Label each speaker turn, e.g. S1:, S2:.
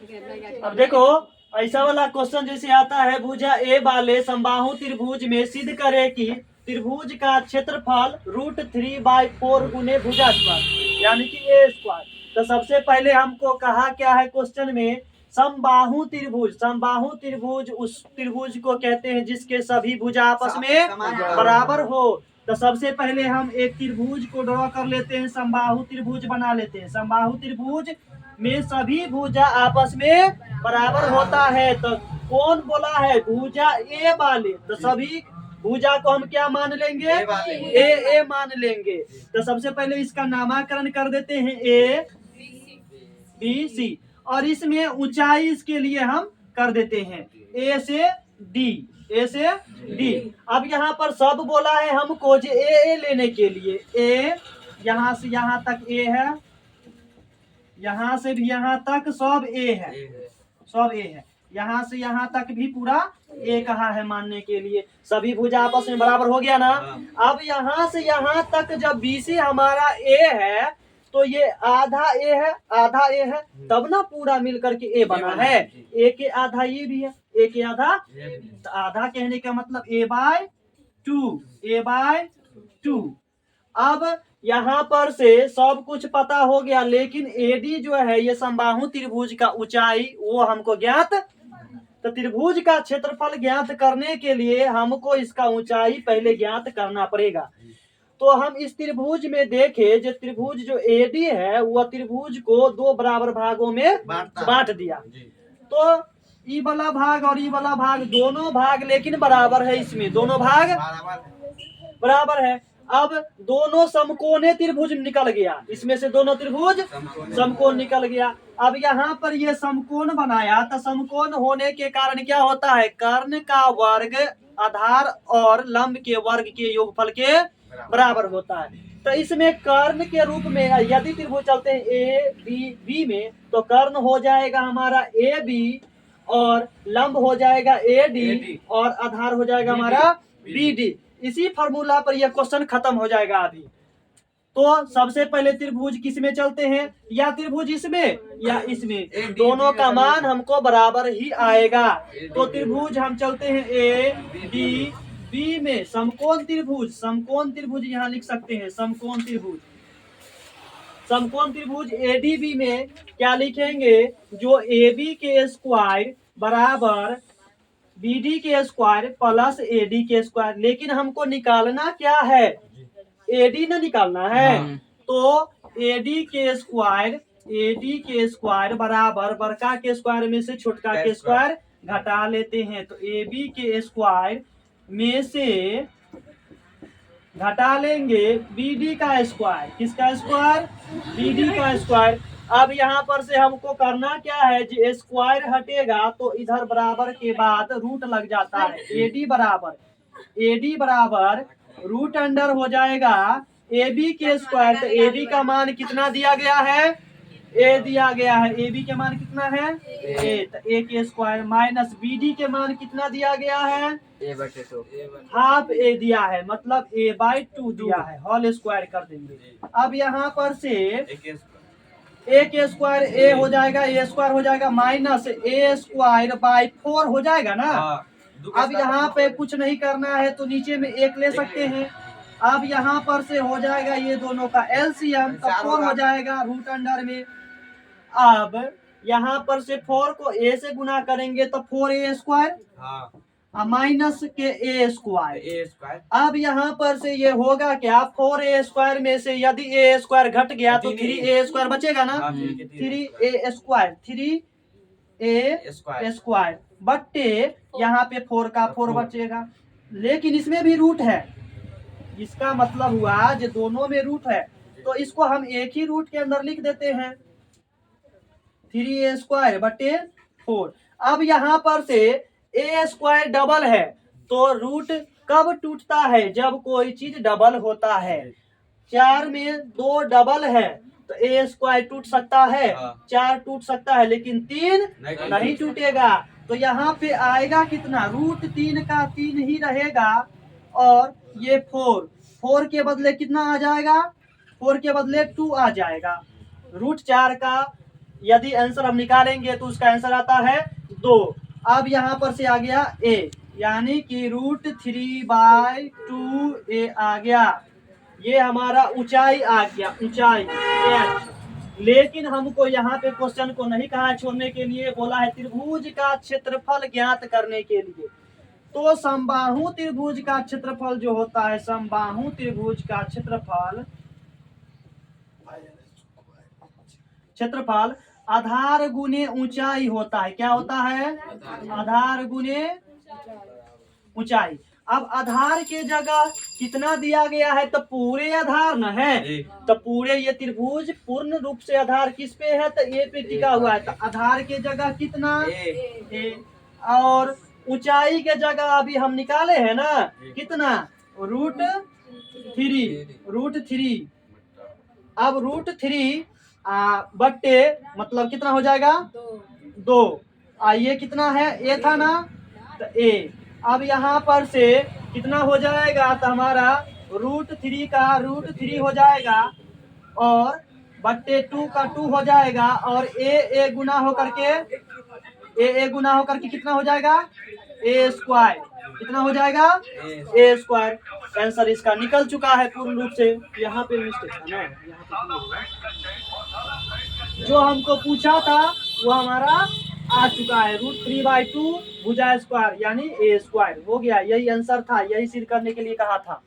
S1: अब देखो ऐसा वाला क्वेश्चन जैसे आता है, भुजा ए वाले समबाहु त्रिभुज में सिद्ध करे कि त्रिभुज का क्षेत्रफल √3/4 गुने भुजा स्क्वायर यानी कि ए स्क्वायर। तो सबसे पहले हमको कहा क्या है क्वेश्चन में, समबाहु त्रिभुज। समबाहु त्रिभुज उस त्रिभुज को कहते हैं जिसके सभी भुजा आपस में बराबर हो। तो सबसे पहले हम एक त्रिभुज को ड्रॉ कर लेते हैं, समबाहु त्रिभुज बना लेते हैं। समबाहु त्रिभुज में सभी भुजा आपस में बराबर होता है। तो कौन बोला है, भुजा ए वाले। तो सभी भुजा को हम क्या मान लेंगे, ए मान लेंगे। तो सबसे पहले इसका नामकरण कर देते हैं ए बी सी, और इसमें ऊंचाई इसके लिए हम कर देते हैं ए से डी, ए से डी। अब यहाँ पर सब बोला है हमको जो ए लेने के लिए, ए यहाँ से यहाँ तक ए है, यहाँ से भी यहाँ तक सब ए है, सब ए है, यहाँ से यहाँ तक भी पूरा ए कहा है मानने के लिए। सभी भुजा आपस में बराबर हो गया ना। अब यहाँ से यहाँ तक जब बी से हमारा ए है तो ये आधा ए है, आधा ए है, तब ना पूरा मिलकर के ए बना है। ए के आधा ये भी है, ए के आधा, तो आधा कहने का मतलब a/2, a/2। अब यहाँ पर से सब कुछ पता हो गया, लेकिन एडी जो है ये समबाहु त्रिभुज का ऊंचाई वो हमको ज्ञात। तो त्रिभुज का क्षेत्रफल ज्ञात करने के लिए हमको इसका ऊंचाई पहले ज्ञात करना पड़ेगा। तो हम इस त्रिभुज में देखें, जो त्रिभुज जो एडी है वह त्रिभुज को दो बराबर भागों में बांट दिया। तो ई वाला भाग और ई वाला भाग, दोनों भाग लेकिन बराबर है, इसमें दोनों भाग बराबर है। अब दोनों समकोणे त्रिभुज निकल गया, इसमें से दोनों त्रिभुज समकोण निकल गया। अब यहाँ पर ये समकोण बनाया, तो समकोण होने के कारण क्या होता है, कर्ण का वर्ग आधार और लंब के वर्ग के योगफल के बराबर होता है। तो इसमें कर्ण के रूप में यदि त्रिभुज चलते हैं ए बी बी में, तो कर्ण हो जाएगा हमारा ए बी, और लंब हो जाएगा ए डी, और आधार हो जाएगा हमारा बी डी। इसी फॉर्मूला पर यह क्वेश्चन खत्म हो जाएगा अभी। तो सबसे पहले त्रिभुज किस में चलते हैं, या त्रिभुज इसमें या इसमें, दोनों का मान हमको बराबर ही आएगा। तो त्रिभुज हम चलते हैं ए बी बी में, समकोण त्रिभुज, समकोण त्रिभुज यहाँ लिख सकते हैं, समकोण त्रिभुज। समकोण त्रिभुज एडीबी में क्या लिखेंगे, जो ए बी के स्क्वायर बराबर बीडी के स्क्वायर प्लस एडी के स्क्वायर। लेकिन हमको निकालना क्या है, एडी ना निकालना है। तो एडी के स्क्वायर बराबर बड़का के स्क्वायर में से छोटका के स्क्वायर घटा लेते हैं। तो ए बी के स्क्वायर में से घटा लेंगे बीडी का स्क्वायर, किसका स्क्वायर, बीडी का स्क्वायर। अब यहाँ पर से हमको करना क्या है, जो स्क्वायर हटेगा तो इधर बराबर के बाद रूट लग जाता है। एडी बराबर रूट अंडर हो जाएगा ए बी के स्क्वायर। तो ए बी का मान कितना दिया गया है, ए दिया गया है, ए बी के मान कितना है ए, तो ए के स्क्वायर माइनस बी डी के मान कितना दिया गया है, a/2, हाफ ए दिया है, मतलब a/2 दिया है, होल स्क्वायर कर देंगे। अब यहाँ पर से ए के स्क्वायर ए हो जाएगा, ए स्क्वायर हो जाएगा माइनस a²/4 हो जाएगा ना। अब यहाँ पे कुछ नहीं करना है तो नीचे में एक ले सकते हैं। अब यहाँ पर से हो जाएगा ये दोनों का एलसीएम, तो 4 हो जाएगा रूट अंडर में। अब यहाँ पर से 4 को a से गुना करेंगे तो 4a² माइनस के a²। अब यहाँ पर से ये होगा क्या, 4a² में से यदि a² घट गया तो 3a² बचेगा ना, 3a² बट्टे यहाँ पे 4 का 4 बचेगा। लेकिन इसमें भी रूट है, इसका मतलब हुआ जो दोनों में रूट है, तो इसको हम एक ही रूट के अंदर लिख देते हैं, 3a² बट्टे 4। अब यहाँ पर से a² डबल है, तो रूट कब टूटता है, जब कोई चीज डबल होता है। 4 में 2 डबल है तो a² टूट सकता है, 4 टूट सकता है, लेकिन 3 नहीं टूटेगा। तो यहाँ पे आएगा कितना, √3 का 3 ही रहेगा, और ये 4 के बदले कितना आ जाएगा, 4 के बदले 2 आ जाएगा। √4 का यदि आंसर हम निकालेंगे तो उसका आंसर आता है 2। अब यहाँ पर से आ गया ए, यानी कि √3/2a आ गया। ये हमारा ऊंचाई आ गया, ऊंचाई h। लेकिन हमको यहाँ पे क्वेश्चन को नहीं कहा है छोड़ने के लिए, बोला है त्रिभुज का क्षेत्रफल ज्ञात करने के लिए। तो समबाहु त्रिभुज का क्षेत्रफल जो होता है, समबाहु त्रिभुज का क्षेत्रफल आधार गुने ऊंचाई होता है। क्या होता है? आधार गुने ऊंचाई। अब आधार के जगह कितना दिया गया है? तो पूरे आधार न है, तो पूरे ये त्रिभुज पूर्ण रूप से आधार किस पे है? तो ए पे टिका हुआ है। तो आधार के जगह कितना? ए। और ऊंचाई के जगह अभी हम निकाले हैं ना, कितना? √3। अब √3 बट्टे मतलब कितना हो जाएगा? 2। ये कितना है? ए था ना, तो ए। अब यहाँ पर से कितना हो जाएगा? तो हमारा √3 हो जाएगा और बट्टे 2 का 2 हो जाएगा, और ए गुना होकर के कितना हो जाएगा? ए स्क्वायर। कितना हो जाएगा? ए स्क्वायर। आंसर इसका निकल चुका है पूर्ण रूप से। यहाँ पे मिस्टेक था ना, यहाँ पे जो हमको पूछा था वो हमारा आ चुका है। √3/2 भुजा स्क्वायर यानी ए स्क्वायर हो गया। यही आंसर था, यही सिद्ध करने के लिए कहा था।